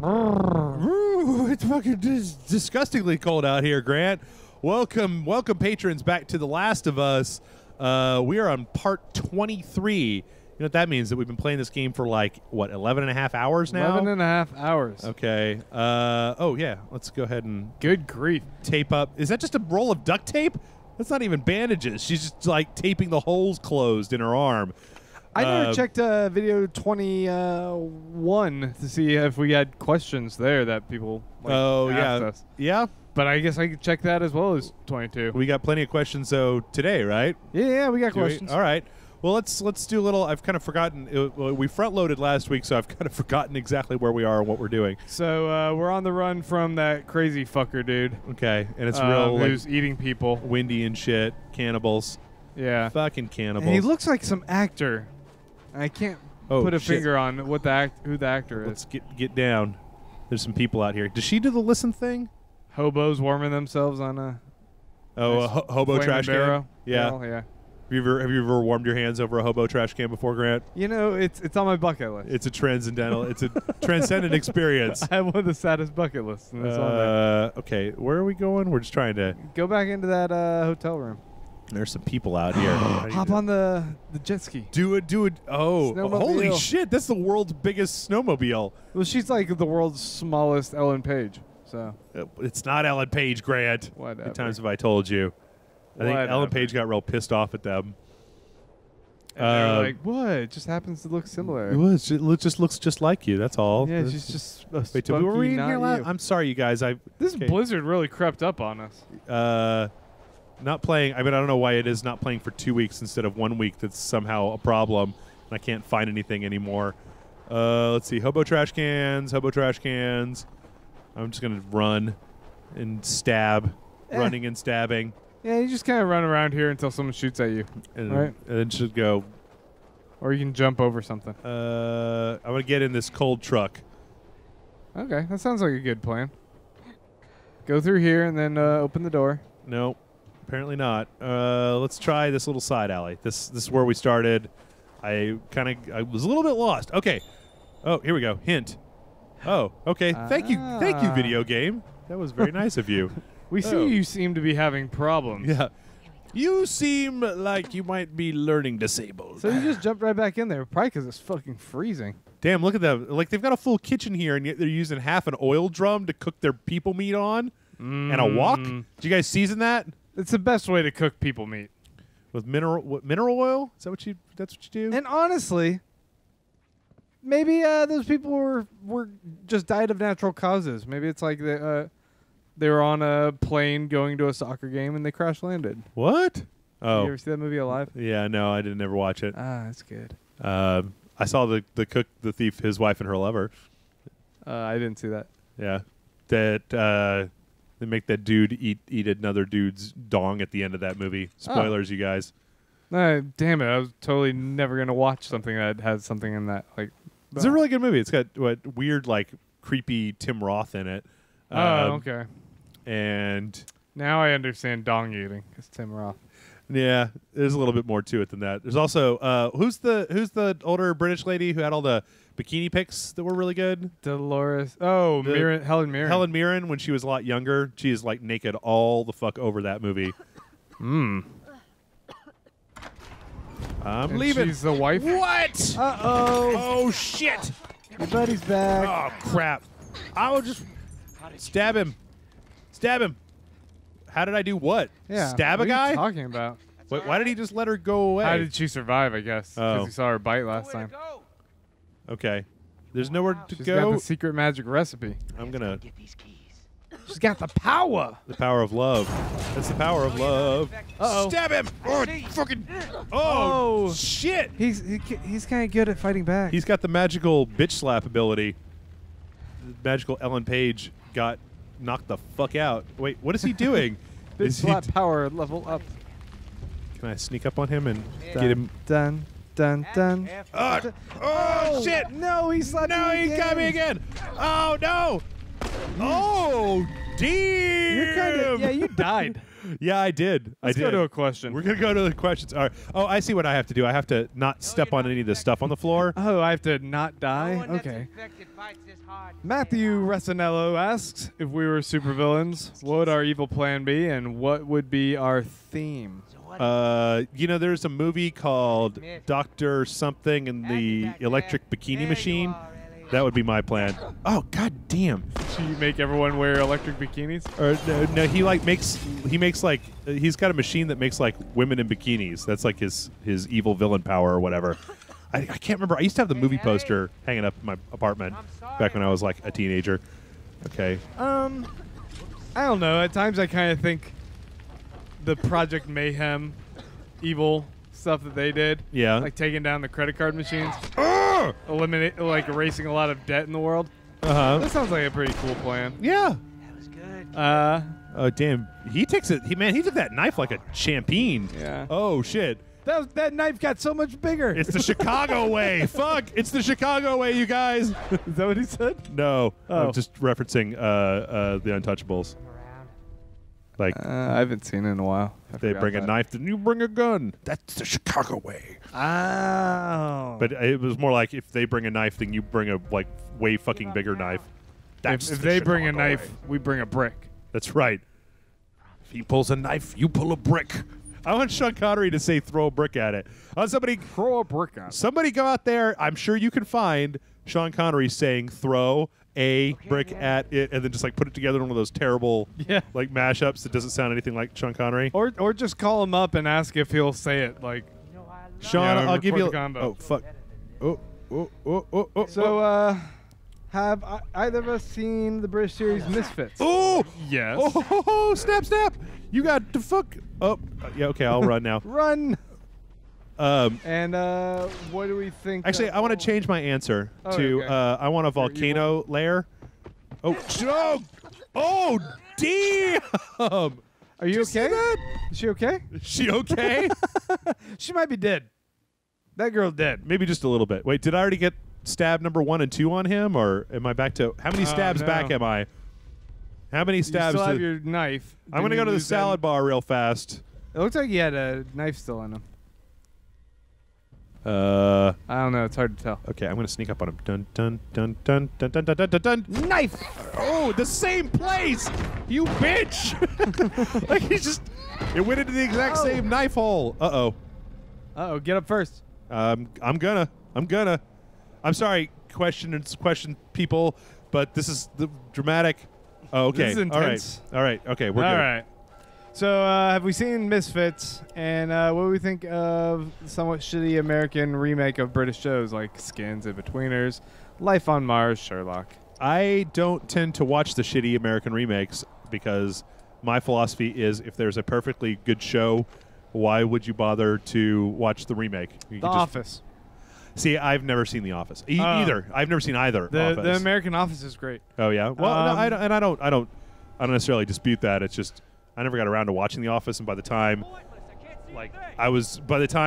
Ooh, it's fucking disgustingly cold out here, Grant. Welcome, patrons, back to The Last of Us. We are on part 23. You know what that means? That we've been playing this game for like, what, 11 and a half hours now? 11 and a half hours. Okay. Oh, yeah. Let's go ahead and Good grief. tape up. Is that just a roll of duct tape? That's not even bandages. She's just like taping the holes closed in her arm. I never checked video 21 to see if we had questions there that people asked us. Yeah. But I guess I could check that as well as 22. We got plenty of questions, though, today, right? Yeah, we got questions. All right. Well, let's do a little. I've kind of forgotten. We front loaded last week, so I've kind of forgotten exactly where we are and what we're doing. So we're on the run from that crazy fucker dude. Okay, and it's real who's eating people, windy and shit, cannibals. Yeah, fucking cannibals. And he looks like some actor. I can't put a finger on who the actor is. Let's get down. There's some people out here. Does she do the listen thing? Hobos warming themselves on a hobo trash barrel. can. Yeah. Well, yeah. Have you ever warmed your hands over a hobo trash can before, Grant? You know, it's on my bucket list. It's a transcendent experience. I have one of the saddest bucket lists. And on there. Okay, where are we going? We're just trying to go back into that hotel room. There's some people out here. Hop on the jet ski. Do it. Oh, holy shit! That's the world's biggest snowmobile. Well, she's like the world's smallest Ellen Page. So it's not Ellen Page, Grant. Whatever. How many times have I told you? I think Ellen Page got real pissed off at them. And they're like, what? It just happens to look similar. It just looks just like you. That's all. Yeah, she's just a Wait, did we were in here last? I'm sorry, you guys. This blizzard really crept up on us. Not playing. I mean, I don't know why it is not playing for 2 weeks instead of 1 week. That's somehow a problem. And I can't find anything anymore. Let's see. Hobo trash cans. I'm just gonna run and stab. Running and stabbing. Yeah, you just kind of run around here until someone shoots at you, right? And then should go. Or you can jump over something. I'm gonna get in this cold truck. Okay, that sounds like a good plan. Go through here and then open the door. No, apparently not. Let's try this little side alley. This is where we started. I was a little bit lost. Okay. Oh, here we go. Hint. Oh, okay. Thank you, video game. That was very nice of you. We see you seem to be having problems. Yeah. You seem like you might be learning disabled. So you just jumped right back in there, probably because it's fucking freezing. Damn, look at that. Like, they've got a full kitchen here, and yet they're using half an oil drum to cook their people meat on and a wok. Did you guys season that? It's the best way to cook people meat. With mineral oil? Is that that's what you do? And honestly, maybe those people were just died of natural causes. Maybe it's like they were on a plane going to a soccer game and they crash landed. What? Oh. You ever see that movie Alive? Yeah, no, I didn't ever watch it. Ah, that's good. I saw the cook, the thief, his wife, and her lover. I didn't see that. Yeah. That they make that dude eat another dude's dong at the end of that movie. Spoilers, you guys. Damn it. I was totally never going to watch something that has something in that. Like, it's a really good movie. It's got weird, like, creepy Tim Roth in it. Okay. And now I understand dong eating. It's Tim Roth. Yeah, there's a little bit more to it than that. There's also who's the older British lady who had all the bikini pics that were really good? Dolores. Oh, Helen Mirren. Helen Mirren, when she was a lot younger, she is like naked all the fuck over that movie. I'm leaving. She's the wife. What? Uh-oh. Oh shit. Your buddy's back. Oh crap. I will just stab him. Stab him. How did I do what? Yeah. Stab what a guy? Are you talking about? Wait, why did he just let her go away? How did she survive, I guess? Because he saw her bite last time. Okay. There's nowhere to She's go. got the secret magic recipe. I'm going to... She's got the power. The power of love. That's the power of love. Uh-oh. Stab him! Oh, fucking... Oh, shit! He's kind of good at fighting back. He's got the magical bitch slap ability. The magical Ellen Page got knocked the fuck out. Wait, what is he doing? Bitch slap power level up. Can I sneak up on him and get him? Dun, dun, dun. Oh, shit! No, he slapped me again. He got me again! Oh, no! Oh, damn! You're kind of... Yeah, you died. Yeah, I did. Let's I go did. to a question. We're gonna go to the questions. All right. Oh, I see what I have to do. I have to not step on any of this stuff on the floor. Oh, I have to not die? Okay. Matthew Resinello asks, if we were supervillains, what would our evil plan be and what would be our theme? There's a movie called Doctor Something and the Electric Bikini Machine. That would be my plan. Oh, god damn. Do you make everyone wear electric bikinis? Or no, he's got a machine that makes like women in bikinis. That's like his evil villain power or whatever. I can't remember. I used to have the movie poster hanging up in my apartment back when I was like a teenager. Okay. I don't know. At times I kind of think the Project Mayhem evil stuff that they did. Yeah. Like taking down the credit card machines. Uh Erasing a lot of debt in the world. huh. That sounds like a pretty cool plan. Yeah. That was good. Oh damn. He takes it. He took that knife like a champion. Yeah. Oh shit. That knife got so much bigger. It's the Chicago way. Fuck. It's the Chicago way, you guys. Is that what he said? No. Oh. I'm just referencing the Untouchables. Like I haven't seen it in a while. they bring a knife, then you bring a gun. That's the Chicago way. Oh. But it was more like if they bring a knife, then you bring a like way fucking bigger knife. That's if the they bring a Chicago knife, way. we bring a brick. That's right. If he pulls a knife, you pull a brick. I want Sean Connery to say throw a brick at it. I want Throw a brick at it. somebody go out there. I'm sure you can find Sean Connery saying throw a brick at it and then just like put it together in one of those terrible Yeah. like mashups that doesn't sound anything like Sean Connery. Or just call him up and ask if he'll say it. Like, Sean, Yeah, I'll give record you. the combo. Oh fuck. Oh. so, have either of us seen the British series Misfits? Oh. Yes. Oh, snap, snap. You got to fuck. Oh, yeah, okay, I'll run now. Run. Um, And what do we think? actually, I want to change my answer Oh, to okay. I want a volcano layer. Oh, oh, damn. Are you Did you see okay? that? Is she okay? Is she okay? She might be dead. That girl's dead. Maybe just a little bit. Wait, did I already get stab number 1 and 2 on him, or am I back to how many stabs no. back am I? How many You stabs? still have did- your knife. I'm gonna Didn't go to you the lose that? salad bar real fast. It looks like he had a knife still in him. Uh. I don't know. It's hard to tell. Okay, I'm gonna sneak up on him. Dun dun dun dun dun dun dun dun dun. dun. Knife. Oh, the same place! You bitch! Like he's just. It went into the exact Oh. same knife hole. Uh Uh-oh. Get up first. oh. I'm gonna. I'm sorry, question people, but this is the dramatic. Oh, okay. This is intense. All right. Okay, we're All good. right. So, have we seen Misfits? And what do we think of the somewhat shitty American remake of British shows like Skins, In-Betweeners, Life on Mars, Sherlock? I don't tend to watch the shitty American remakes because my philosophy is if there's a perfectly good show, why would you bother to watch the remake? You The could just- Office. See, I've never seen The Office Oh. either. I've never seen either. The Office. American Office is great. Oh yeah. Well, no, Um, I don't necessarily dispute that. It's just I never got around to watching The Office, and by the time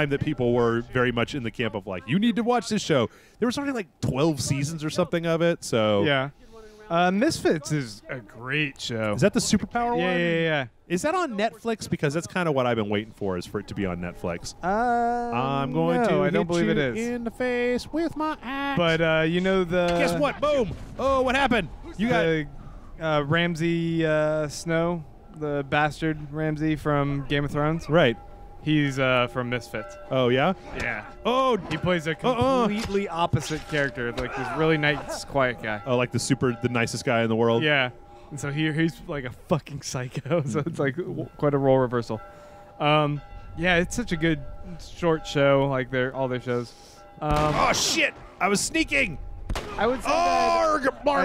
that people were very much in the camp of like, you need to watch this show, there was only like 12 seasons or something of it. So Yeah. Misfits is a great show. is that the superpower yeah, one? yeah. Is that on Netflix? Because that's kind of what I've been waiting for, is for it to be on Netflix. I'm no, going to I don't hit believe you it is. in the face with my axe. But you know the guess what? Boom! Oh, what happened? You got the Ramsey Snow, the bastard Ramsey from Game of Thrones. right. He's from Misfits. Oh yeah. Yeah. Oh, He plays a completely opposite character, like this really nice, quiet guy. oh, like the nicest guy in the world. Yeah. And so he's like a fucking psycho. So it's like quite a role reversal. Yeah, it's such a good short show. Like all their shows. Oh shit! I was sneaking. I would say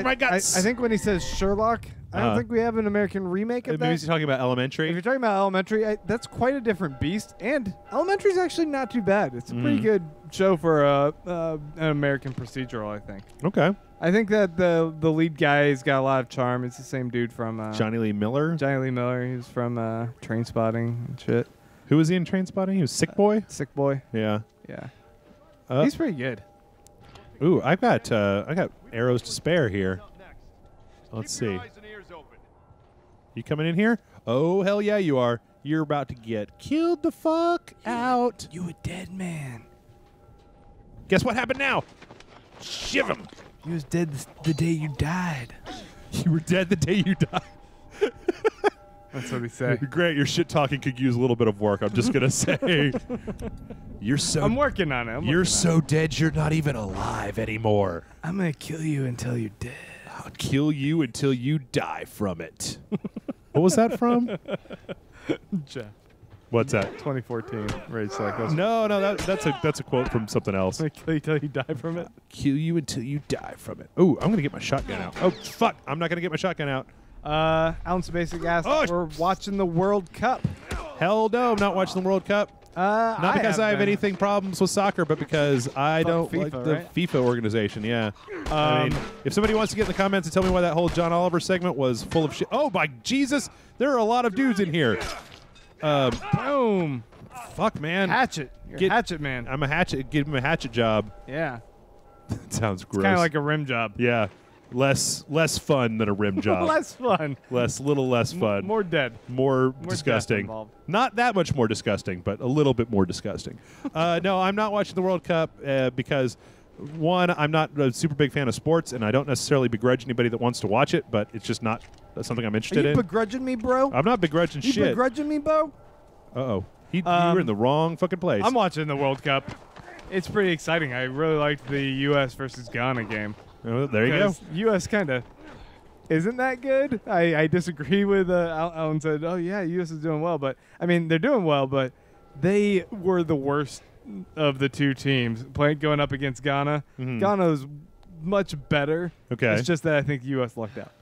My guts. I think when he says Sherlock, I don't Uh-huh. think we have an American remake of maybe that. he's talking about If Elementary. you're talking about Elementary, that's quite a different beast. And Elementary is actually not too bad. It's a pretty good show for an American procedural, I think. Okay. I think that the lead guy's got a lot of charm. It's the same dude from Johnny Lee Miller. Johnny Lee Miller. He's from Trainspotting and shit. Who was he in Trainspotting? He was Sick Boy. Sick Boy. Yeah. Yeah. Uh, He's pretty good. Ooh, I got arrows to spare here. Let's see. You coming in here? Oh, hell yeah, you are. You're about to get killed the fuck out. You a dead man. Guess what happened now? Shiv him. You was dead the day you died. You were dead the day you died. That's what he said. Great, your shit talking could use a little bit of work. I'm just gonna say, you're so. I'm working on it. You're so dead. You're not even alive anymore. I'm gonna kill you until you're dead. I'll kill you until you die from it. What was that from? Jeff. What's that? 2014 Rage Cycles. No, that's a quote from something else. I'm gonna kill you till you die from it. Kill you until you die from it. Oh, I'm gonna get my shotgun out. Oh fuck, I'm not gonna get my shotgun out. Ounce Basic asked, Oh, we're watching the World Cup. Hell no, I'm not watching the World Cup. Not because I have been. anything problems with soccer, but because I Fuck don't FIFA, like the right? FIFA organization. Yeah. I mean, if somebody wants to get in the comments and tell me why that whole John Oliver segment was full of shit. Oh my Jesus, there are a lot of dudes in here. Boom. Fuck, man. Hatchet. You're Hatchet Man. I'm a hatchet. Give him a hatchet job. Yeah. That sounds gross. Kind of like a rim job. Yeah. Less fun than a rim job. Less fun. Little less fun. More dead. More death disgusting. involved. Not that much more disgusting, but a little bit more disgusting. No, I'm not watching the World Cup because, one, I'm not a super big fan of sports, and I don't necessarily begrudge anybody that wants to watch it, but it's just not something I'm Are interested you in. begrudging me, bro? I'm not begrudging You shit. begrudging me, bro? Uh-oh. You were in the wrong fucking place. I'm watching the World Cup. It's pretty exciting. I really liked the U.S. versus Ghana game. Oh, there you go. U.S. kind of isn't that good. I disagree with Alan said, oh, yeah, U.S. is doing well. But, I mean, they're doing well, but they were the worst of the two teams going up against Ghana. Mhm. Ghana's much better. Okay. It's just that I think the U.S. lucked out.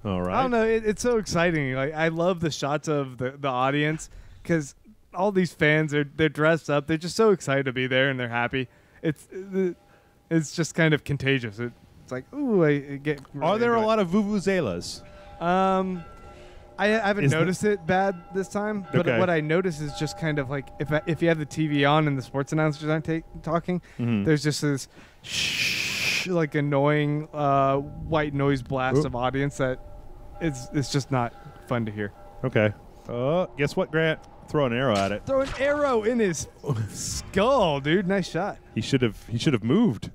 All right. I don't know. It's so exciting. Like I love the shots of the audience because all these fans they're dressed up. They're just so excited to be there and they're happy. It's just kind of contagious. It's like ooh, I get. Really Are there a into it. lot of vuvuzelas? I haven't Is noticed it bad this time, but Okay. what I notice is just kind of like if you have the TV on and the sports announcers aren't talking, Mhm. there's just this like annoying white noise blast Oop. of audience that it's just not fun to hear. Okay. Guess what, Grant? Throw an arrow at it. Throw an arrow in his skull, dude. Nice shot. He should have moved.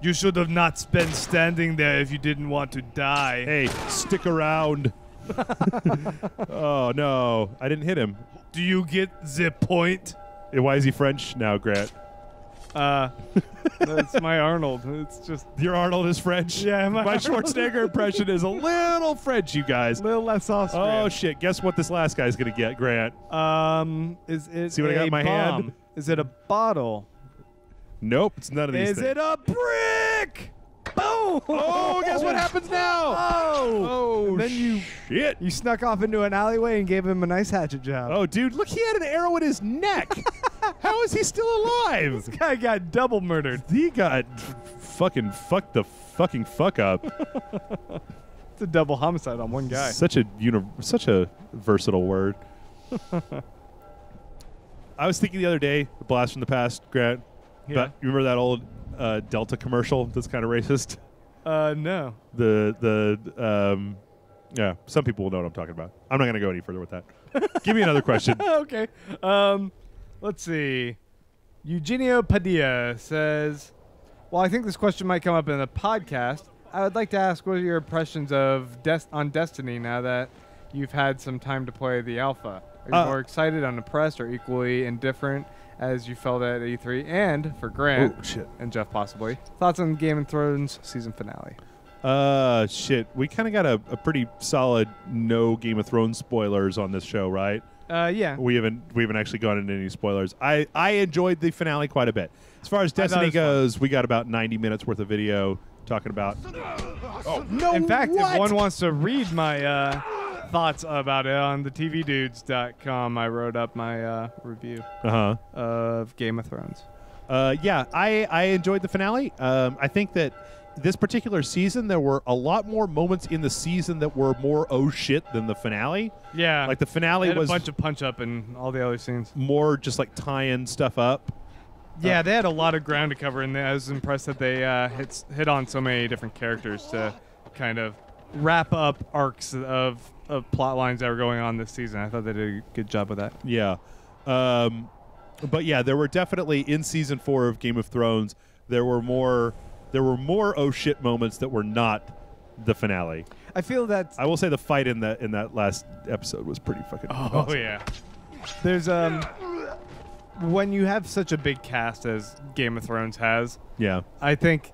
You should have not been standing there if you didn't want to die. Hey, stick around. Oh no, I didn't hit him. Do you get the point? Why is he French now, Grant? That's my Arnold. It's just Your Arnold is French. Yeah, my Arnold. Schwarzenegger impression is a little French, you guys. a little less Austrian. Oh shit! Guess what this last guy's gonna get, Grant? Is it See what I got in my hand? bomb? Is it a bottle? Nope, it's none of these Is things. it a brick? Boom! Oh, guess what happens now? Oh! And then Shit! you snuck off into an alleyway and gave him a nice hatchet job. Oh, dude, look, he had an arrow in his neck. How is he still alive? This guy got double murdered. He got fucking fucked the fucking fuck up. It's a double homicide on one guy. Such a versatile word. I was thinking the other day, a blast from the past, Grant. Yeah. But you remember that old Delta commercial that's kind of racist? No. Yeah, some people will know what I'm talking about. I'm not going to go any further with that. Give me another question. Okay. Let's see. Eugenio Padilla says, well, I think this question might come up in the podcast. I would like to ask what are your impressions of on Destiny now that you've had some time to play the alpha? Are you more excited, unimpressed, or equally indifferent as you felt at E3? And for Grant Oh, shit. and Jeff possibly, thoughts on Game of Thrones season finale? Shit. We kind of got a pretty solid no Game of Thrones spoilers on this show, right? Yeah. We haven't actually gone into any spoilers. I enjoyed the finale quite a bit. As far as Destiny it was goes, we got about 90 minutes worth of video talking about. Oh no! In fact, what? if one wants to read my thoughts about it on the tvdudes.com, I wrote up my review of Game of Thrones. Yeah, I enjoyed the finale. I think that this particular season, there were a lot more moments in the season that were more oh shit than the finale. Yeah. Like the finale They had was a bunch of punch up and all the other scenes. more just like tying stuff up. Yeah, they had a lot of ground to cover, and I was impressed that they hit on so many different characters to kind of wrap up arcs of plot lines that were going on this season. I thought they did a good job with that. Yeah. But yeah, there were definitely in season 4 of Game of Thrones, there were more oh shit moments that were not the finale. I feel that I will say the fight in that last episode was pretty fucking awesome. yeah. There's when you have such a big cast as Game of Thrones has, Yeah. I think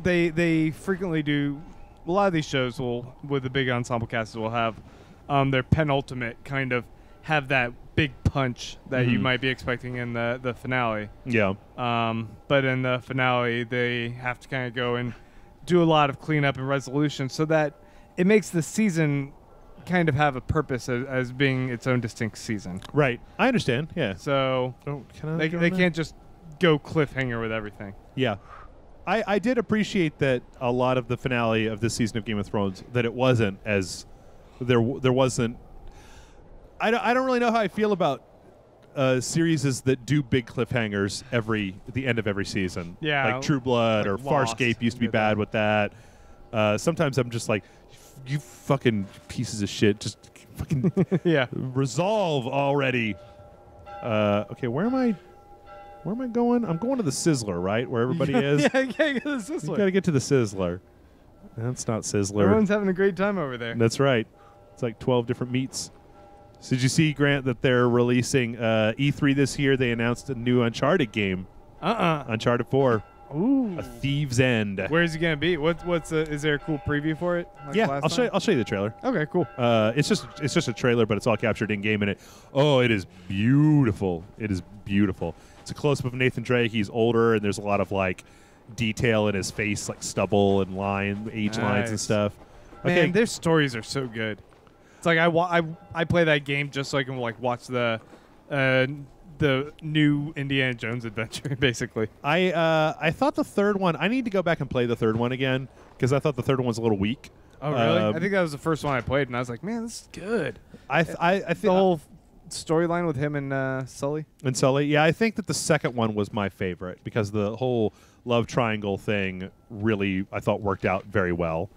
they frequently do. A lot of these shows will, with the big ensemble casts, will have their penultimate kind of have that big punch that you might be expecting in the finale. Yeah. But in the finale, they have to kind of go and do a lot of cleanup and resolution, so that it makes the season kind of have a purpose as being its own distinct season. Right. I understand. Yeah. So they go on can't just go cliffhanger with everything. Yeah. I did appreciate that a lot of the finale of this season of Game of Thrones, that it wasn't as there wasn't. I don't really know how I feel about series that do big cliffhangers at the end of every season. Yeah, like True Blood like or Lost Farscape used to be did bad that. with that. Sometimes I'm just like, you fucking pieces of shit, just fucking Yeah. resolve already. Okay, where am I going? I'm going to the Sizzler, right? Where everybody is. Yeah, you can't get the You Sizzler. gotta get to the Sizzler. That's not Sizzler. Everyone's having a great time over there. That's right. It's like 12 different meats. So did you see, Grant, that they're releasing E3 this year? They announced a new Uncharted game, Uncharted 4, Ooh. A Thief's End. Where's it gonna be? What's is there a cool preview for it? Like Yeah, last I'll show you the trailer. time? Okay, cool. It's just a trailer, but it's all captured in game, and it is beautiful. It is beautiful. It's a close up of Nathan Drake. He's older, and there's a lot of like detail in his face, like stubble and age lines and Nice. stuff. Man, Okay, their stories are so good. It's like I play that game just so I can like watch the new Indiana Jones adventure, basically. I thought the third one. I need to go back and play the third one again because I thought the third one was a little weak. Oh, really? I think that was the first one I played, and I was like, man, this is good. I think The whole storyline with him and Sully. and Sully. Yeah, I think that the second one was my favorite because the whole love triangle thing really I thought worked out very well.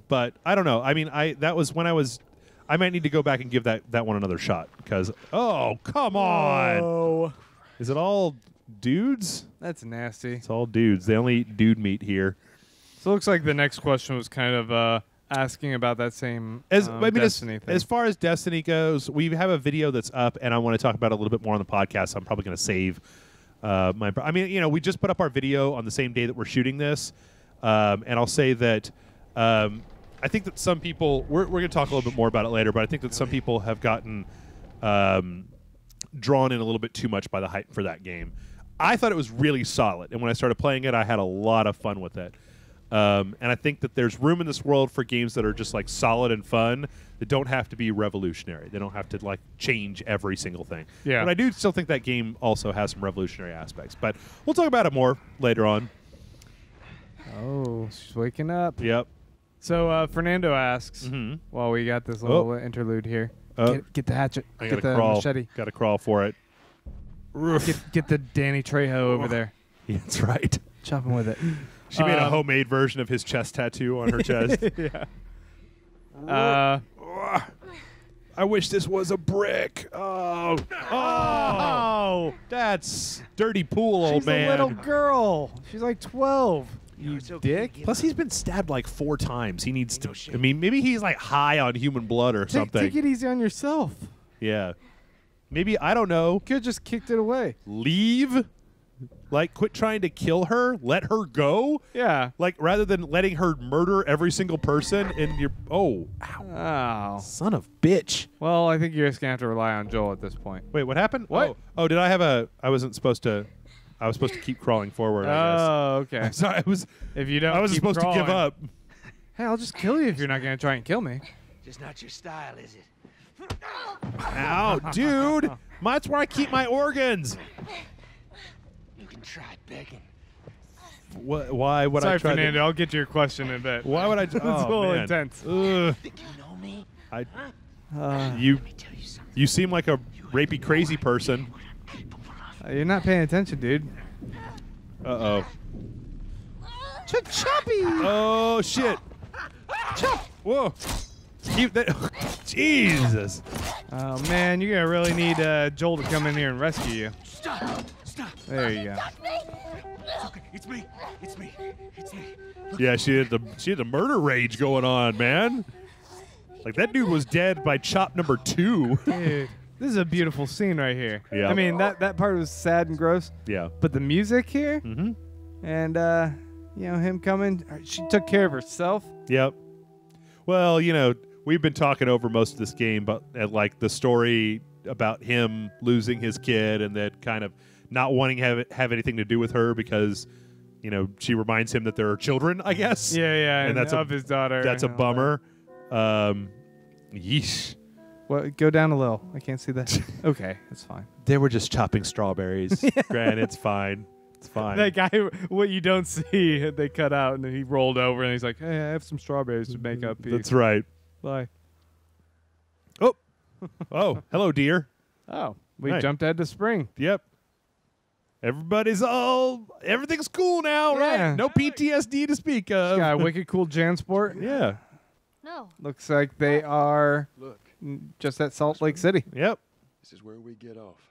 But I don't know. I mean, that was when I might need to go back and give that one another shot because come on, Oh, is it all dudes? that's nasty. It's all dudes. They only eat dude meat here. So it looks like the next question was kind of asking about that same Destiny thing. As far as Destiny goes, we have a video that's up, and I want to talk about it a little bit more on the podcast. So I'm probably going to save we just put up our video on the same day that we're shooting this, and I'll say that I think that some people we're going to talk a little bit more about it later, but I think that some people have gotten drawn in a little bit too much by the hype for that game. I thought it was really solid, and when I started playing it, I had a lot of fun with it. And I think that there's room in this world for games that are just like solid and fun that don't have to be revolutionary. They don't have to like change every single thing. Yeah. But I do still think that game also has some revolutionary aspects. But we'll talk about it more later on. Oh, she's waking up. Yep. So Fernando asks, Mhm. while we got this little interlude here, get the hatchet, I get gotta the crawl. machete, Gotta crawl for it. get the Danny Trejo over there, Yeah, that's right. chop him with it. She made a homemade version of his chest tattoo on her chest. Yeah. I wish this was a brick. Oh, that's dirty pool, old She's man. a little girl. She's like 12. You dick. Plus, he's been stabbed like 4 times. He needs to. I mean, maybe he's like high on human blood or something. Take it easy on yourself. Yeah. Maybe, I don't know. Could have just kicked it away. Leave? Like, quit trying to kill her? Let her go? Yeah. Like, rather than letting her murder every single person in your. Oh, ow. Oh. Son of bitch. Well, I think you're just going to have to rely on Joel at this point. Wait, what happened? What? Oh, did I have a. I wasn't supposed to. I was supposed to keep crawling forward, I Oh, okay. guess. Sorry, If you don't I wasn't keep supposed to give crawling- up. Hey, I'll just kill you if you're not going to try and kill me. Just not your style, is it? Ow, dude. That's where I keep my organs. You can try begging. Why would Sorry, I try Fernando. to? I'll get to your question in a bit. Why would I? It's a little intense. Ugh. Think you know me? You Let me tell you something. you seem like a rapey crazy person. You're not paying attention, dude. Uh-oh. Choppy. Oh shit. Whoa. Keep that. Jesus. Oh man, you're gonna really need Joel to come in here and rescue you. Stop! Stop! There you go. It's okay. It's me. It's me. It's me. Yeah, she had the murder rage going on, man. Like that dude was dead by chop number 2. Dude, this is a beautiful scene right here. Yeah. I mean, that part was sad and gross, Yeah. but the music here Mm-hmm. and him coming, she took care of herself. Yep. Well, we've been talking over most of this game, but like the story about him losing his kid and that kind of not wanting to have anything to do with her because, she reminds him that there are children, I guess. Yeah, And that's of his daughter. That's a and all bummer. Yeesh. that. Well, go down a little. I can't see that. Okay, it's fine. They were just chopping strawberries. Grant, it's fine. It's fine. That guy, what you don't see, they cut out, and then he rolled over, and he's like, "Hey, I have some strawberries to make up." That's right. Bye. Oh, hello, dear. Oh, we Hey. jumped ahead to spring. Yep. Everything's cool now, Yeah. right? No PTSD to speak of. Got a wicked cool JanSport. Yeah. No. Looks like they are Look, just at Salt Lake City. Yep. this is where we get off.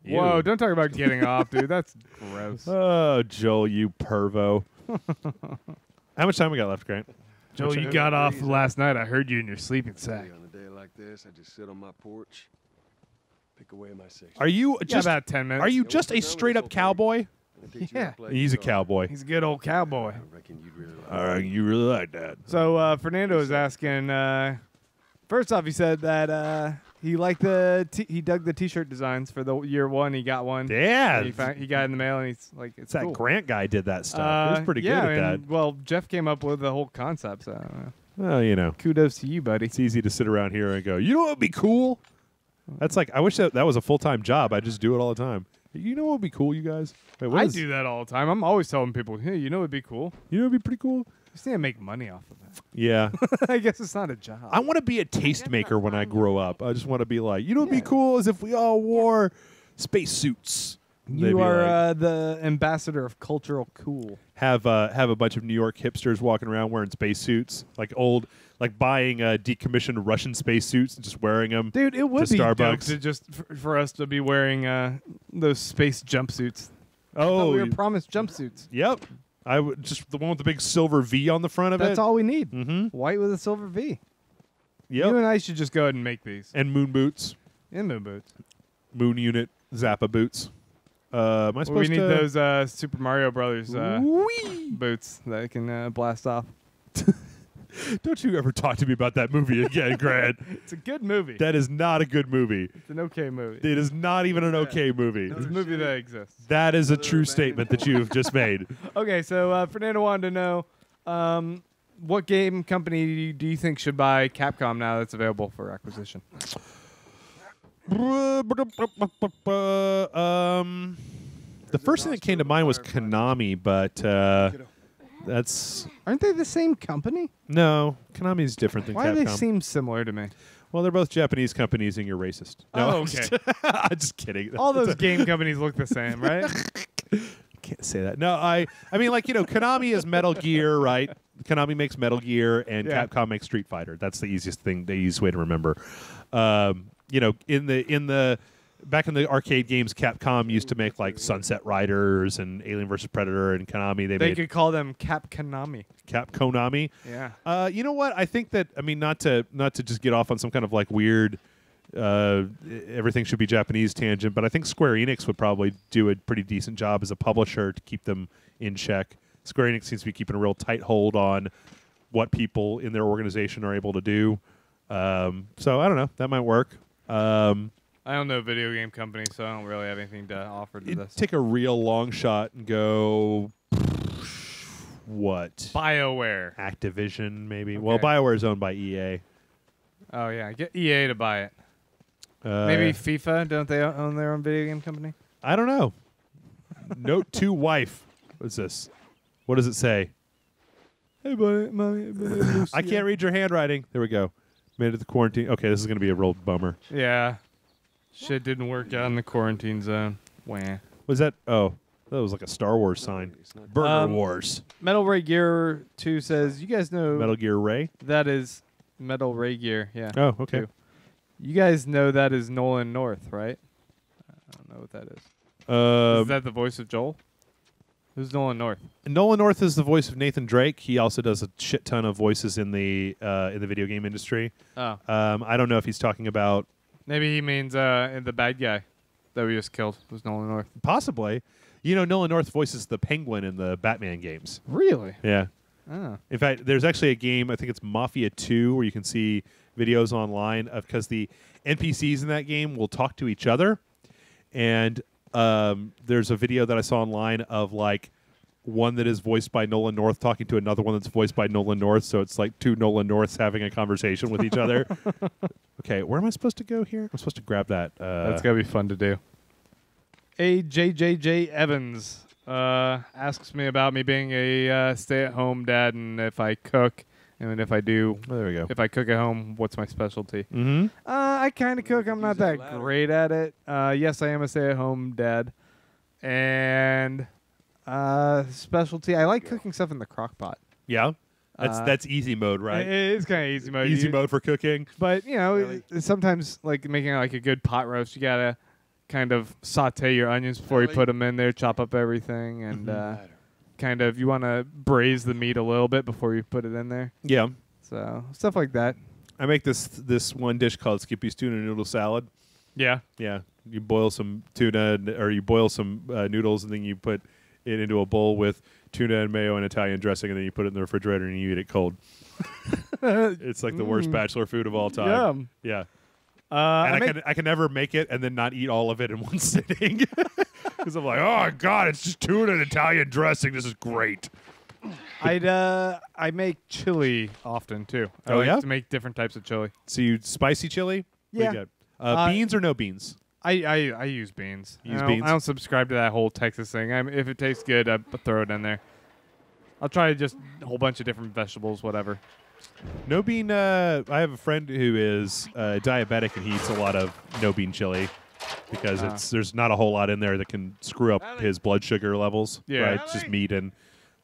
Whoa, You. don't talk about getting off, dude. That's gross. Oh, Joel, you pervo. How much time we got left, Grant? Joel, you got off last night. I heard you in your sleeping sack. On a day like this, I just sit on my porch, pick away my section. Are you Yeah, just about 10 minutes. Are you Yeah, just what's a the straight up okay? cowboy? I teach you how Yeah. to play He's a guitar. cowboy. He's a good old cowboy. I reckon you'd really like it. You really like that. So Fernando was asking. First off, he said that he liked he dug the T-shirt designs for the year one. He got one. Yeah. He got it in the mail, and he's like, "It's That cool." Grant guy did that stuff. He was pretty yeah, good at and, well, Jeff came up with the whole concept. So that. Well, kudos to you, buddy. it's easy to sit around here and go, you know what would be cool? That's like, I wish that was a full-time job. I just do it all the time. You know what would be cool, you guys? Wait, what I is- do that all the time. I'm always telling people, "Hey, you know what'd be cool? You know what would be pretty cool? Just need to make money off of Yeah. that." I guess it's not a job. I want to be a tastemaker when I grow up. I just want to be like, you know what would be cool is if we all wore space suits. They'd You be are like, the ambassador of cultural cool. have a bunch of New York hipsters walking around wearing spacesuits, like buying decommissioned Russian spacesuits and just wearing them. Dude, it would To be dope Starbucks. to just for us to be wearing those space jumpsuits. I thought Oh, we were promised jumpsuits. yep. I would just the one with the big silver V on the front of it. That's all we need. Mm-hmm. White with a silver V. Yep. You and I should just go ahead and make these. And moon boots, In moon boots. moon unit, Zappa boots. Am I Well, supposed we to? need those Super Mario Brothers Whee! boots that can blast off. Don't you ever talk to me about that movie again, Grant? It's a good movie. That is not a good movie. It's an okay movie. It is not even an okay movie. It's a movie that exists. That is a true statement that you have just made. Okay, so Fernando wanted to know what game company do you think should buy Capcom now that's available for acquisition? The first thing that came to mind was Konami, but that's Aren't they the same company? no. Konami's different than Why do Capcom. they seem similar to me? Well, they're both Japanese companies, and you're racist. No, Oh, I'm okay. I'm just kidding. All those game companies look the same, right? Can't say that. No, I mean, like, Konami is Metal Gear, right? Konami makes Metal Gear, and Yeah. Capcom makes Street Fighter. That's the easiest thing, the easiest way to remember. In the back in the arcade games, Capcom used to make like Sunset Riders and Alien vs Predator, and Konami they They made could call them Cap Konami. Konami. Yeah. You know what? I think that not to just get off on some kind of like weird everything should be Japanese tangent, but I think Square Enix would probably do a pretty decent job as a publisher to keep them in check. Square Enix seems to be keeping a real tight hold on what people in their organization are able to do. So I don't know. That might work. I don't know video game companies, so I don't really have anything to offer to this. Take a real long shot and go. What? BioWare. Activision, maybe. Well, Okay. BioWare is owned by EA. Oh yeah, get EA to buy it. Maybe FIFA. Don't they own their own video game company? I don't know. Note to wife. What's this? What does it say? Hey, buddy, mommy. I can't read your handwriting. There we go. Made it to the quarantine. Okay, this is going to be a real bummer. Yeah. Shit didn't work out in the quarantine zone. Wah. Was that? Oh, That was like a Star Wars sign. It's not Burger Wars. Metal Ray Gear 2 says, you guys know Metal Gear Ray. that is Metal Ray Gear. Yeah. Oh, okay. Two. You guys know that is Nolan North, right? I don't know what that is. Is that the voice of Joel? Who's Nolan North? Nolan North is the voice of Nathan Drake. He also does a shit ton of voices in the video game industry. Oh. I don't know if he's talking about Maybe he means the bad guy that we just killed was Nolan North. possibly. You know, Nolan North voices the Penguin in the Batman games. Really? Yeah. Oh. In fact, there's actually a game, I think it's Mafia 2, where you can see videos online of because the NPCs in that game will talk to each other. And there's a video that I saw online of like one that is voiced by Nolan North talking to another one that's voiced by Nolan North. So it's like two Nolan Norths having a conversation with each other. Okay, where am I supposed to go here? I'm supposed to grab that. That's got to be fun to do. AJJJ Evans asks me about me being a stay-at-home dad and if I cook. And if I do, Oh, there we go. if I cook at home, what's my specialty? Mm-hmm. I kind of cook. I'm not that great at it. Yes, I am a stay-at-home dad. And specialty, I like cooking stuff in the crock pot. Yeah. That's easy mode, right? It's kind of easy mode. Easy mode for cooking. But, you know, Really? sometimes, like, making like a good pot roast, you got to kind of saute your onions before you Really? put them in there, chop up everything, and kind of, you want to braise the meat a little bit before you put it in there. Yeah. So, stuff like that. I make this one dish called Skippy's tuna noodle salad. Yeah. Yeah, you boil some tuna or you boil some noodles and then you put it into a bowl with tuna and mayo and Italian dressing and then you put it in the refrigerator and you eat it cold. It's like the worst bachelor food of all time. Yeah. And I can never make it and then not eat all of it in one sitting because I'm like, oh god, it's just tuna and Italian dressing. This is great. I make chili often too. I Oh, like yeah? to make different types of chili. So you spicy chili? What do Yeah. you got? Beans or no beans? I use beans. You use I don't- beans? I don't subscribe to that whole Texas thing. If it tastes good, I throw it in there. I'll try just a whole bunch of different vegetables, whatever. No bean. I have a friend who is diabetic and he eats a lot of no bean chili because there's not a whole lot in there that can screw up his blood sugar levels. Yeah. Right? It's just meat and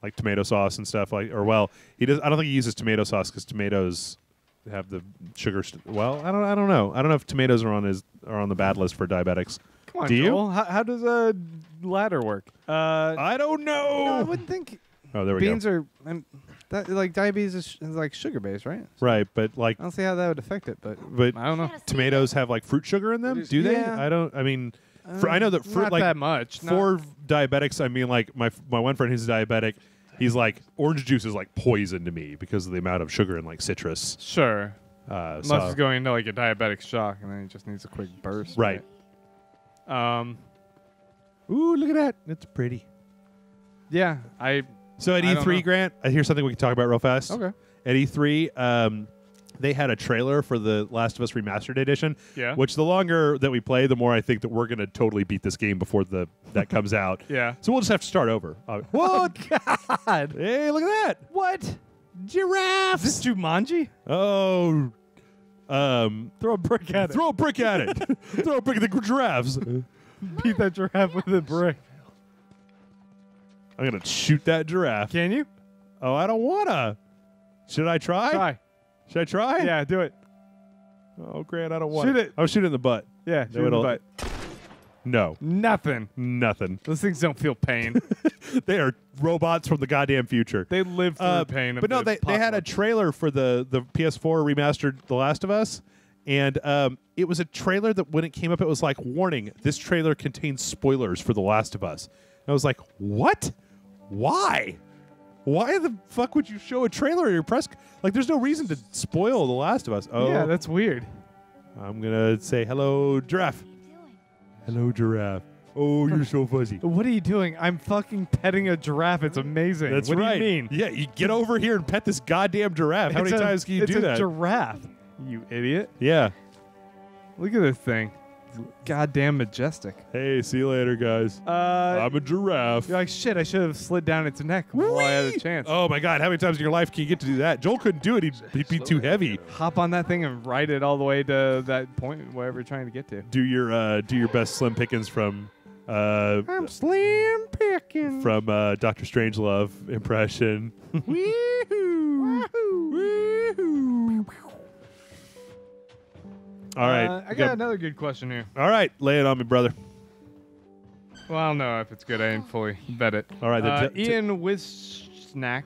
like tomato sauce and stuff he does. I don't think he uses tomato sauce because tomatoes have the sugar. I don't know. I don't know if tomatoes are on the bad list for diabetics. Come on, Do you? Joel. How does a ladder work? I don't know. I wouldn't think Oh, there we beans go. are like diabetes is like sugar based, right? Right, but like, I don't see how that would affect it, but but I don't know. tomatoes have like fruit sugar in them. What is- Do they? Yeah. I don't. I mean, I know that fruit not like that much. for diabetics, I mean, like my one friend who's diabetic, he's like orange juice is like poison to me because of the amount of sugar in like citrus. Sure. So- Unless he's going into like a diabetic shock and then he just needs a quick burst. Right. Ooh, look at that! It's pretty. Yeah. So at I don't E3, know. Grant, here's something we can talk about real fast. Okay. At E3, they had a trailer for the Last of Us Remastered Edition. Yeah. Which the longer that we play, the more I think that we're gonna totally beat this game before that comes out. Yeah. So we'll just have to start over. What? God. Hey, look at that! What? Giraffes. Is this Jumanji? Oh. Throw a brick at Throw a brick at it. Throw a brick at the giraffes. Beat that giraffe with a brick. I'm gonna shoot that giraffe. Can you? Oh, I don't wanna. Should I try? Try. Should I try? Yeah, do it. Oh, Grant, I don't want Shoot it. I'll shoot it in the butt. Yeah, No, shoot in the it'll- butt. No, Nothing. nothing. Those things don't feel pain. They are robots from the goddamn future. They live through pain. But no, of the they had a apocalypse. trailer for the PS4 remastered The Last of Us, and it was a trailer that when it came up, it was like, warning, this trailer contains spoilers for The Last of Us. And I was like, what? Why? Why the fuck would you show a trailer at your press? Like, there's no reason to spoil The Last of Us. Oh, Yeah, that's weird. I'm going to say hello, giraffe. Hello, giraffe. Oh, you're so fuzzy. What are you doing? I'm fucking petting a giraffe. It's amazing. That's what right. do you mean? Yeah, you get over here and pet this goddamn giraffe. How It's many a- times can you it's do a that? giraffe. You idiot. Yeah. Look at this thing. It's goddamn majestic. Hey, see you later, guys. I'm a giraffe. You're like, shit, I should have slid down its neck while I had a Whee! chance. Oh my God! How many times in your life can you get to do that? Joel couldn't do it. He'd be too heavy. Hop on that thing and ride it all the way to that point wherever you're trying to get to. Do your best Slim Pickens from. I'm Slim Pickens. from Dr. Strangelove impression. All right. I got another good question here. All right. Lay it on me, brother. Well, I don't know if it's good. I didn't fully vet it. All right. then Ian Wisnack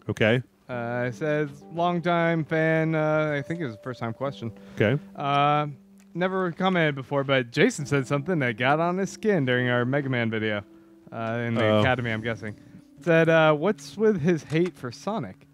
okay. says, longtime fan. I think it was a first-time question. Okay. Never commented before, but Jason said something that got on his skin during our Mega Man video in the Academy, I'm guessing. Said, what's with his hate for Sonic?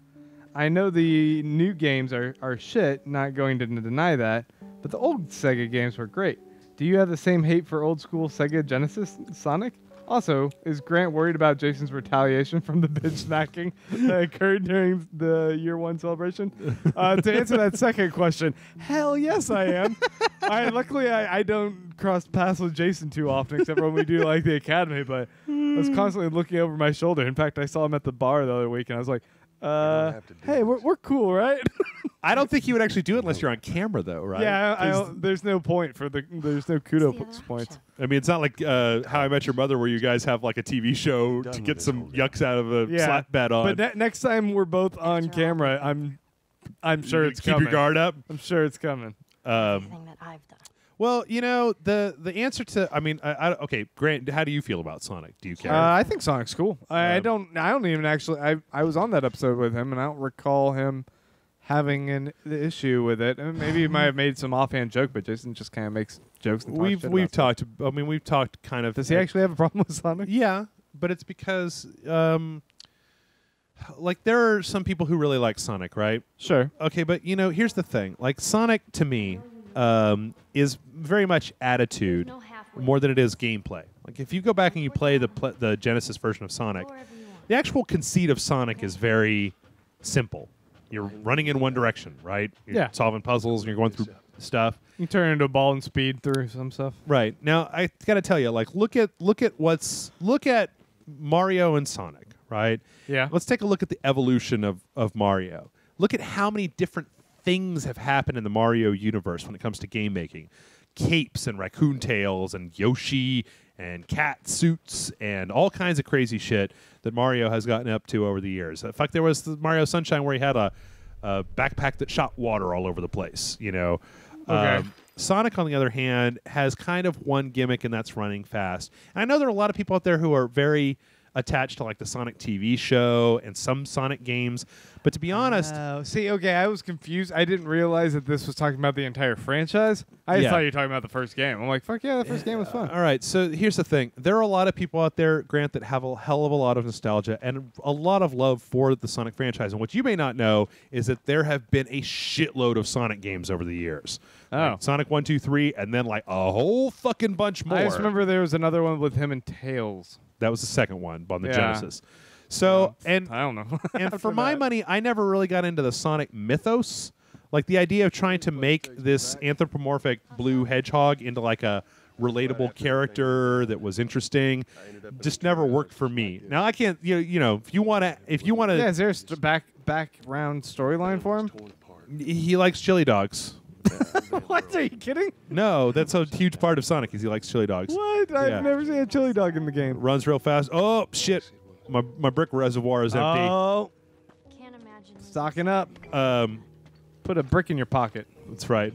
I know the new games are shit, not going to deny that, but the old Sega games were great. Do you have the same hate for old school Sega Genesis Sonic? Also, is Grant worried about Jason's retaliation from the bitch smacking that occurred during the year one celebration? To answer that second question, hell yes, I am. Luckily, I don't cross paths with Jason too often, except when we do like the Academy, but I was constantly looking over my shoulder. In fact, I saw him at the bar the other week, and I was like, hey, we're cool, right? I don't think you would actually do it unless you're on camera, though, right? Yeah, there's no point there's no kudos points. I mean, it's not like How I Met Your Mother, where you guys have like a TV show to get some yucks out of a slap bet on. But next time we're both on camera, I'm sure it's keep coming. your guard up. I'm sure it's coming. Everything that I've done. Well, you know, the answer to, I mean, okay, Grant, how do you feel about Sonic? Do you care? I think Sonic's cool. I don't even actually. I was on that episode with him, and I don't recall him having an issue with it. And maybe he might have made some offhand joke, but Jason just kind of makes jokes. And We've talked. I mean, we've talked kind of. Does he actually have a problem with Sonic? Yeah, but it's because, like, there are some people who really like Sonic, right? Sure. Okay, but you know, here's the thing. Like, Sonic to me is very much attitude more than it is gameplay. Like, if you go back and you play the Genesis version of Sonic, the actual conceit of Sonic is very simple. You're running in one direction, right? You're solving puzzles and you're going through stuff. You turn into a ball and speed through some stuff. Right. Now, I got to tell you, like, look at Mario and Sonic, right? Yeah. Let's take a look at the evolution of Mario. Look at how many different things have happened in the Mario universe when it comes to game making. Capes and raccoon tails and Yoshi and cat suits and all kinds of crazy shit that Mario has gotten up to over the years. In fact, there was the Mario Sunshine where he had a backpack that shot water all over the place, you know. Okay. Sonic, on the other hand, has kind of one gimmick, and that's running fast. And I know there are a lot of people out there who are very attached to like the Sonic TV show and some Sonic games, but to be honest, I was confused. I didn't realize that this was talking about the entire franchise. I just thought you were talking about the first game. I'm like, fuck yeah, the first game was fun. All right, so here's the thing. There are a lot of people out there, Grant, that have a hell of a lot of nostalgia and a lot of love for the Sonic franchise. And what you may not know is that there have been a shitload of Sonic games over the years. Like Sonic 1, 2, 3, and then like a whole fucking bunch more. I just remember there was another one with him and Tails. That was the second one on the Genesis. So, and I don't know. and for my money, I never really got into the Sonic mythos. Like the idea of trying to make this anthropomorphic blue hedgehog into like a relatable character that was interesting just never worked for me. Now I can't, you know, if you want to, yeah, is there a background storyline for him? He likes chili dogs. What? Are you kidding? No, that's a huge part of Sonic is he likes chili dogs. What? I've never seen a chili dog in the game. Runs real fast. Oh shit! My brick reservoir is empty. Oh, Can't imagine. stocking up. Put a brick in your pocket. That's right.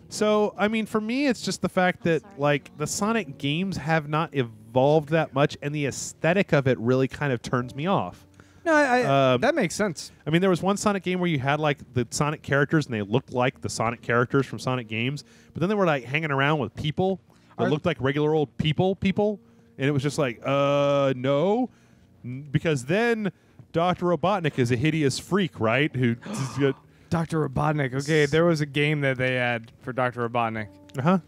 So, I mean, for me, it's just the fact that, like, the Sonic games have not evolved that much, and the aesthetic of it really kind of turns me off. No, that makes sense. I mean, there was one Sonic game where you had, like, the Sonic characters, and they looked like the Sonic characters from Sonic games, but then they were, like, hanging around with people that looked like regular old people, and it was just like, no, because then Dr. Robotnik is a hideous freak, right? Who Dr. Robotnik. Okay, there was a game that they had for Dr. Robotnik.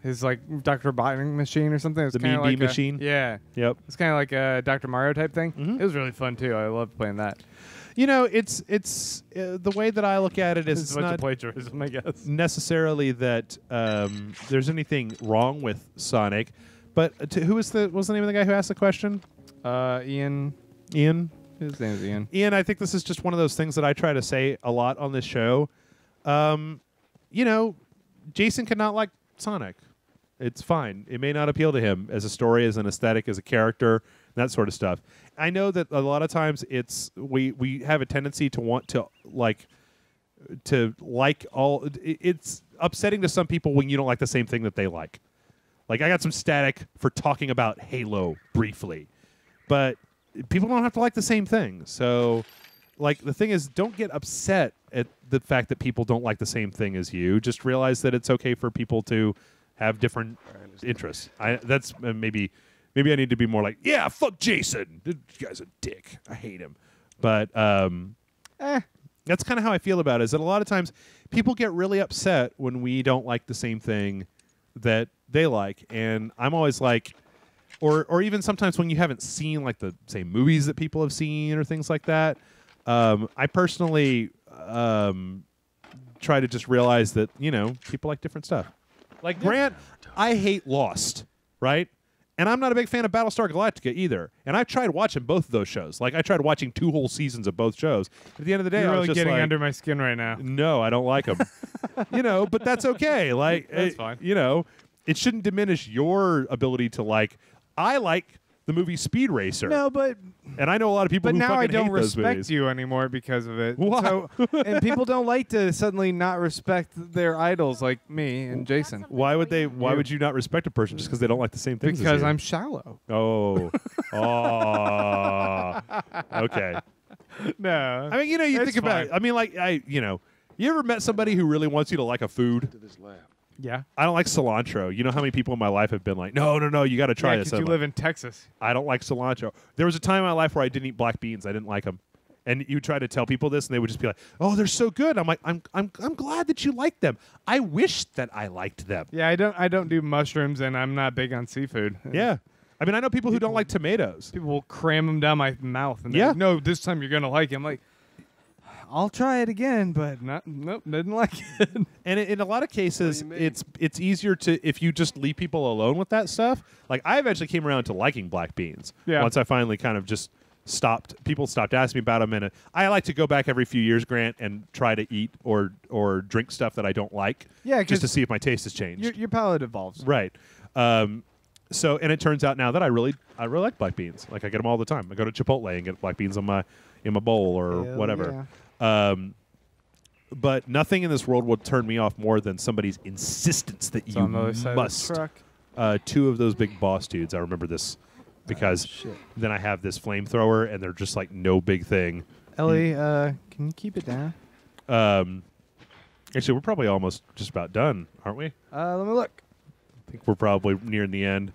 His like Dr. Robotnik machine or something. It was The kinda Mean Bee like machine? Yeah. Yep. It's kind of like a Dr. Mario type thing. It was really fun too. I loved playing that. You know, it's the way that I look at it is It's it's a bunch not of plagiarism, I guess. necessarily that there's anything wrong with Sonic, but what was the name of the guy who asked the question? Ian. Ian. His name is Ian. Ian, I think this is just one of those things that I try to say a lot on this show. You know, Jason cannot like Sonic. It's fine. It may not appeal to him as a story, as an aesthetic, as a character, that sort of stuff. I know that a lot of times we have a tendency to want to like all. It's upsetting to some people when you don't like the same thing that they like. Like I got some static for talking about Halo briefly, but people don't have to like the same thing. So, like the thing is, don't get upset at the fact that people don't like the same thing as you. Just realize that it's okay for people to have different interests. That's maybe I need to be more like, yeah, fuck Jason. This guy's a dick. I hate him. But that's kind of how I feel about it. Is that a lot of times people get really upset when we don't like the same thing that they like, and I'm always like, or even sometimes when you haven't seen like the same movies that people have seen or things like that. I personally try to just realize that people like different stuff. Like Grant, I hate Lost, right? And I'm not a big fan of Battlestar Galactica either. And I tried watching both of those shows. Like I tried watching 2 whole seasons of both shows. At the end of the day, You're I was really just getting like, under my skin right now. no, I don't like them. But that's okay. Like That's fine. It shouldn't diminish your ability to like. I like the movie Speed Racer. No, but And I know a lot of people who now fucking I don't hate those respect movies. you anymore because of it. Why? So, and people don't like to suddenly not respect their idols like me and Jason Why would they? Why would you not respect a person just because they don't like the same things? because as you? I'm shallow. Oh. Okay. No, I mean, you It's think about. fine. I mean, like you ever met somebody who really wants you to like a food? To this lab. yeah. I don't like cilantro. You know how many people in my life have been like, no, you got to try Yeah, this. because you I'm live like, in Texas. I don't like cilantro. There was a time in my life where I didn't eat black beans. I didn't like them. And you try to tell people this, and they would just be like, "Oh, they're so good." I'm like, "I'm glad that you like them. I wish that I liked them." Yeah, I don't do mushrooms, and I'm not big on seafood. Yeah. I mean, I know people who don't like tomatoes. People will cram them down my mouth, and Yeah. they're like, no, this time you're gonna like it. I'm like, I'll try it again, but nope, didn't like it. And in a lot of cases, What do you mean? it's easier to if you just leave people alone with that stuff. Like I eventually came around to liking black beans. Yeah. Once I finally kind of just stopped. People stopped asking me about them, and I like to go back every few years, Grant, and try to eat or drink stuff that I don't like. Yeah, just to 'cause see if my taste has changed. Your palate evolves. Right. So, and it turns out now that I really like black beans. Like I get them all the time. I go to Chipotle and get black beans in my bowl or Hell whatever. But nothing in this world would turn me off more than somebody's insistence that It's you on the other side must. of the truck. 2 of those big boss dudes. I remember this because then I have this flamethrower and they're just like no big thing. Ellie, can you keep it down? Actually, we're probably almost just about done, aren't we? Let me look. I think we're probably nearing the end.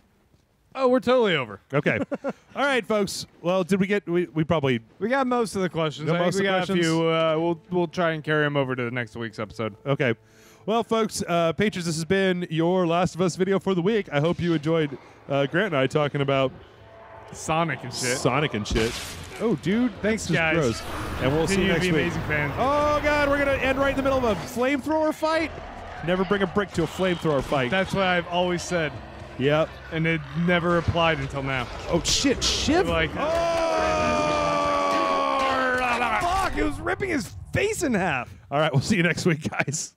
Oh, we're totally over. Okay. All right, folks. Well, did we get? We probably. We got most of the questions. Got I think most of we the got questions? a few. We'll try and carry them over to the next week's episode. Okay. Well, folks, patrons, this has been your Last of Us video for the week. I hope you enjoyed Grant and I talking about Sonic and shit. Sonic and shit. Oh, dude. Thanks, this is guys. gross. And we'll see you Continue to next be week. amazing fans. Oh, God. We're going to end right in the middle of a flamethrower fight. Never bring a brick to a flamethrower fight. That's what I've always said, Yep. and it never applied until now. Oh, shit. Shiv. Like, oh! fuck! It was ripping his face in half. All right. We'll see you next week, guys.